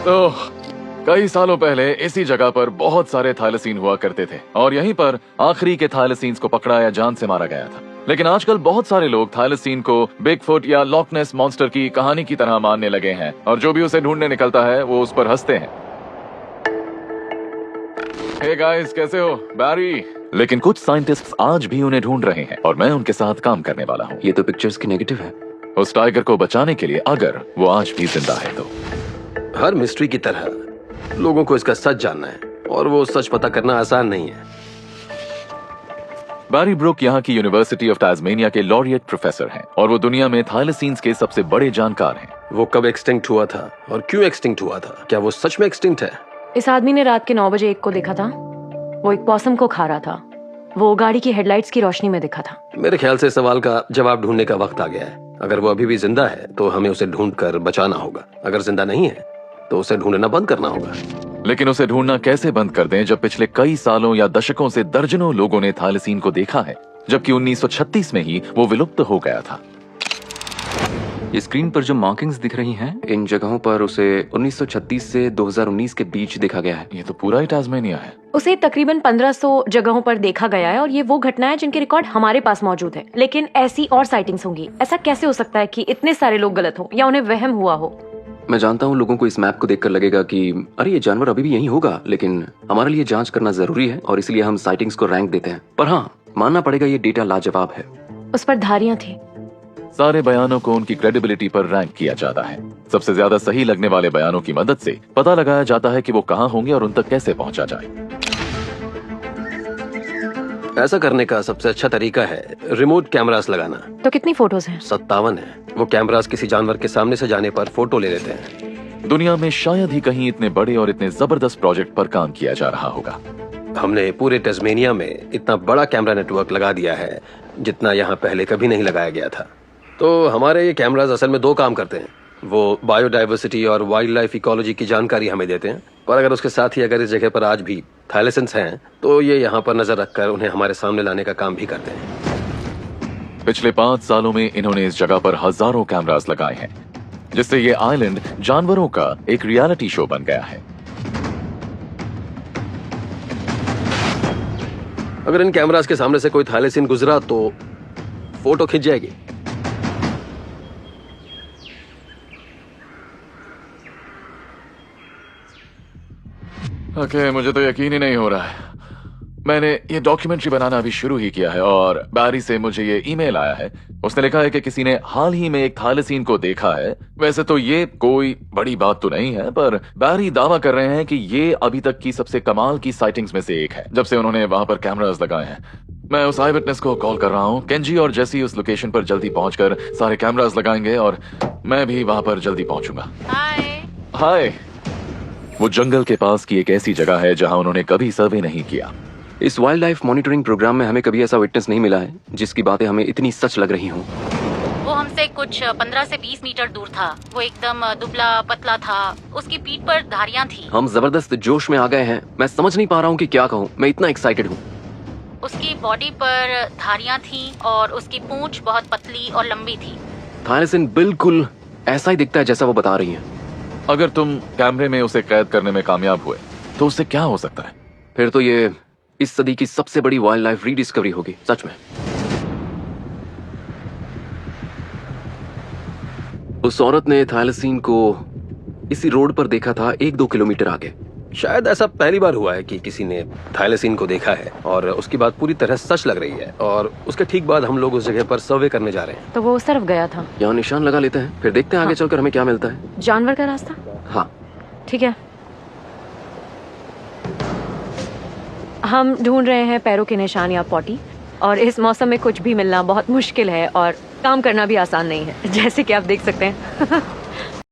तो कई सालों पहले इसी जगह पर बहुत सारे थाईलसीन हुआ करते थे और यहीं पर आखिरी के थाईलसीन्स को पकड़ा या जान से मारा गया था। लेकिन आजकल बहुत सारे लोग थाईलसीन को बिगफुट या लॉकनेस मॉन्स्टर की कहानी की तरह मानने लगे हैं और जो भी उसे ढूंढने निकलता है वो उस पर हंसते हैं। हे गाइस, कैसे हो? बैरी। लेकिन कुछ साइंटिस्ट्स आज भी उन्हें ढूंढ रहे हैं और मैं उनके साथ काम करने वाला हूँ। ये तो पिक्चर्स की नेगेटिव है। उस टाइगर को बचाने के लिए, अगर वो आज भी जिंदा है तो। हर मिस्ट्री की तरह लोगों को इसका सच जानना है और वो सच पता करना आसान नहीं है। बैरी ब्रुक यहाँ की यूनिवर्सिटी ऑफ टास्मेनिया के लॉरिएट प्रोफेसर हैं और वो दुनिया में थाईलसीन्स के सबसे बड़े जानकार हैं। वो कब एक्सटिंक्ट हुआ था और क्यों एक्सटिंक्ट हुआ था? क्या वो सच में एक्सटिंक्ट है? इस आदमी ने रात के 9 बजे एक को देखा था। वो एक पॉसम को खा रहा था। वो गाड़ी की हेडलाइट्स की रोशनी में दिखा था। मेरे ख्याल से सवाल का जवाब ढूंढने का वक्त आ गया है। अगर वो अभी भी जिंदा है तो हमें उसे ढूंढकर बचाना होगा। अगर जिंदा नहीं है तो उसे ढूंढना बंद करना होगा। लेकिन उसे ढूंढना कैसे बंद कर दें जब पिछले कई सालों या दशकों से दर्जनों लोगों ने थाईलसीन को देखा है, जबकि 1936 में ही वो विलुप्त हो गया था। ये स्क्रीन पर जो मार्किंग्स दिख रही हैं, इन जगहों पर उसे 1936 से 2019 के बीच देखा गया है। ये तो पूरा ही टास्मेनिया है। उसे तकरीबन 1500 जगहों पर देखा गया है और ये वो घटना है जिनके रिकॉर्ड हमारे पास मौजूद है। लेकिन ऐसी और साइटिंग्स होंगी। ऐसा कैसे हो सकता है कि इतने सारे लोग गलत हो या उन्हें वहम हुआ हो? मैं जानता हूँ लोगों को इस मैप को देखकर लगेगा कि अरे ये जानवर अभी भी यहीं होगा, लेकिन हमारे लिए जांच करना जरूरी है और इसलिए हम साइटिंग्स को रैंक देते हैं। पर हाँ, मानना पड़ेगा ये डेटा लाजवाब है। उस पर धारियां थी। सारे बयानों को उनकी क्रेडिबिलिटी पर रैंक किया जाता है। सबसे ज्यादा सही लगने वाले बयानों की मदद से पता लगाया जाता है कि वो कहाँ होंगे और उन तक कैसे पहुंचा जाए। ऐसा करने का सबसे अच्छा तरीका है रिमोट कैमरास लगाना। तो कितनी फोटोज हैं? 57 है। वो कैमरास किसी जानवर के सामने से जाने पर फोटो ले लेते हैं। दुनिया में शायद ही कहीं इतने बड़े और इतने जबरदस्त प्रोजेक्ट पर काम किया जा रहा होगा। हमने पूरे टास्मेनिया में इतना बड़ा कैमरा नेटवर्क लगा दिया है जितना यहाँ पहले कभी नहीं लगाया गया था। तो हमारे ये कैमरास असल में दो काम करते हैं। वो बायोडाइवर्सिटी और वाइल्ड लाइफ इकोलॉजी की जानकारी हमें देते हैं, पर अगर उसके साथ ही अगर इस जगह पर आज भी थाईलसीन्स हैं तो ये यहाँ पर नजर रखकर उन्हें हमारे सामने लाने का काम भी करते हैं। पिछले 5 सालों में इन्होंने इस जगह पर हजारों कैमरास लगाए हैं, जिससे ये आइलैंड जानवरों का एक रियलिटी शो बन गया है। अगर इन कैमरास के सामने से कोई थाईलसीन गुजरा तो फोटो खिंच जाएगी। ओके, मुझे तो यकीन ही नहीं हो रहा है। मैंने ये डॉक्यूमेंट्री बनाना अभी शुरू ही किया है और बैरी से मुझे ये ईमेल आया है। उसने लिखा है कि किसी ने हाल ही में एक थाईलसीन को देखा है। वैसे तो ये कोई बड़ी बात तो नहीं है, पर बैरी दावा कर रहे हैं कि ये अभी तक की सबसे कमाल की साइटिंग्स में से एक है, जब से उन्होंने वहां पर कैमरास लगाए हैं। मैं उस आई विटनेस को कॉल कर रहा हूँ। केंजी और जेसी उस लोकेशन पर जल्दी पहुंचकर सारे कैमरास लगाएंगे और मैं भी वहां पर जल्दी पहुंचूंगा। हाय। वो जंगल के पास की एक ऐसी जगह है जहां उन्होंने कभी सर्वे नहीं किया। इस वाइल्ड लाइफ मॉनिटरिंग प्रोग्राम में हमें कभी ऐसा विटनेस नहीं मिला है जिसकी बातें हमें इतनी सच लग रही हों। वो हमसे कुछ 15 से 20 मीटर दूर था। वो एकदम दुबला पतला था। उसकी पीठ पर धारियां थी। हम जबरदस्त जोश में आ गए हैं। मैं समझ नहीं पा रहा हूँ कि क्या कहूँ। मैं इतना एक्साइटेड हूँ। उसकी बॉडी पर धारियां थी और उसकी पूंछ बहुत पतली और लंबी थी। थाईलसीन बिल्कुल ऐसा ही दिखता है जैसा वो बता रही हैं। अगर तुम कैमरे में उसे कैद करने में कामयाब हुए तो उससे क्या हो सकता है? फिर तो ये इस सदी की सबसे बड़ी वाइल्ड लाइफ रीडिस्कवरी होगी, सच में। उस औरत ने थाईलसीन को इसी रोड पर देखा था 1-2 किलोमीटर आगे। शायद ऐसा पहली बार हुआ है कि किसी ने थाईलसीन को देखा है और उसकी बात पूरी तरह सच लग रही है। और उसके ठीक बाद हम लोग उस जगह पर सर्वे करने जा रहे हैं। तो वो उस तरफ गया था। यहाँ निशान लगा लेते हैं, फिर देखते हैं आगे चलकर हमें क्या मिलता है। जानवर का रास्ता? हाँ ठीक है। हम ढूंढ रहे हैं पैरों के निशान या पॉटी, और इस मौसम में कुछ भी मिलना बहुत मुश्किल है और काम करना भी आसान नहीं है, जैसे कि आप देख सकते हैं।